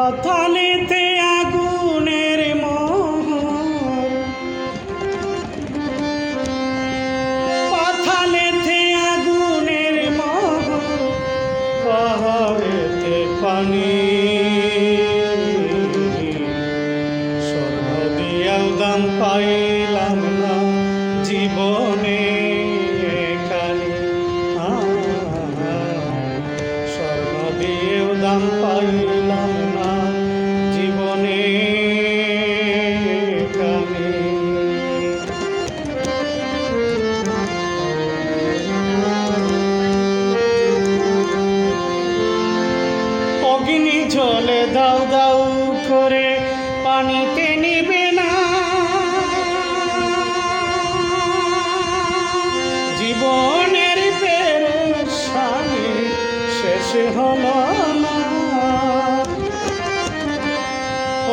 পাথালেতে আগুনের মোহর, পাথালেতে আগুনের মোহর, পাহাড়েতে পানি। স্বর্ণ দিয়াও দাম পাইলাম না জীবনে কালি। স্বর্ণ দিয়েও দাম পাইলাম না জীবনে কালি। অগ্নি জ্বলে দাউ দাউ করে পানিতে নিবে না, জীবনের পেরেশানি শেষ হলো না।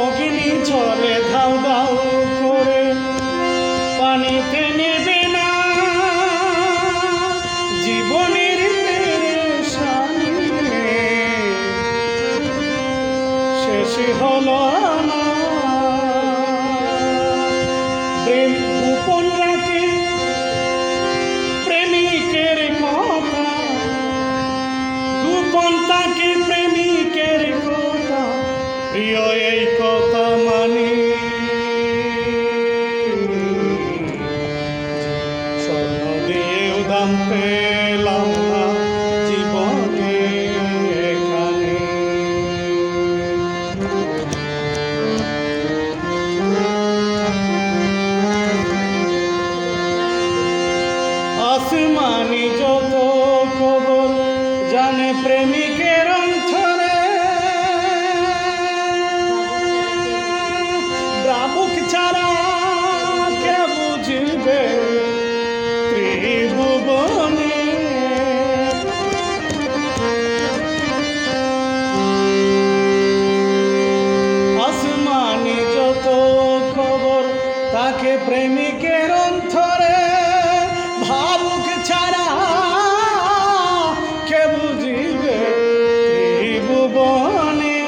অগ্নি জ্বলে দাউ দাউ করে পানিতে নেবে না, জীবনের পেরেশানি শেষ হলো না। প্রেম গোপন রাখে প্রেমিকের কথা, গোপন থাকে প্রেমিকের কথা, প্রিয় এই কথা মানি। স্বর্ণ দিয়েও দাম পেলাম না জীবনে এখানে। আসমানি যত খবর জানে প্রেমিকের অন্তরে, ব্রাবুক ছাড়া কে বুঝবে ত্রিভুবনে। আসমানি যত খবর তাকে প্রেমিকের অন্তরে, ভাবুক ছাড়া কে বুঝিবে ত্রিভুবনে।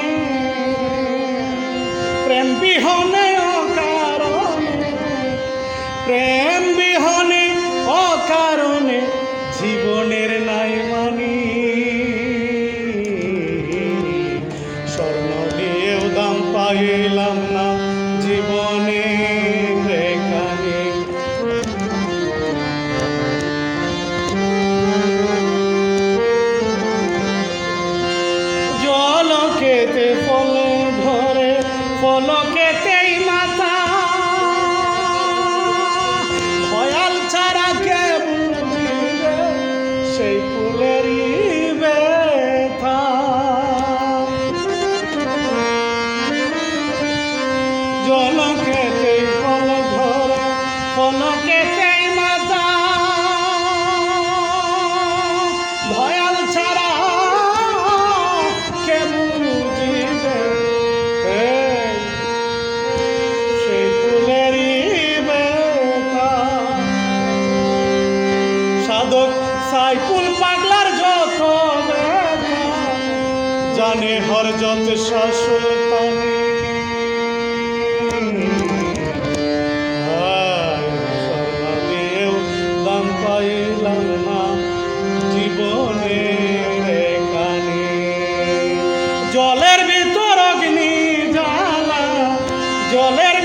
প্রেম বিহনে অকারণে, প্রেম বিহনে অকারণে জীবনের নাই মানি। স্বর্ণ দিয়েও দাম পাইলাম না জীবনে এখানে। জলকেতে ফল ধরে ফলকেতেই মাথা, খয়াল ছাড়া কে বুঝিবে সেই ফুলেরই ব্যথা। জলকেতেই ফল ধরে ফলকেতেই মাথা, ভয়াল ছাড়া কে বুঝিবে সেই ফুলেরই ব্যথা। সাধক সাইকুল পাগলার যত ব্যথা জানে হরজত শাশ্বতানি। স্বর্ণ দিয়েও দাম পাইলাম না জীবনে এখানে। জলের ভিতর অগ্নি জ্বালা, জলের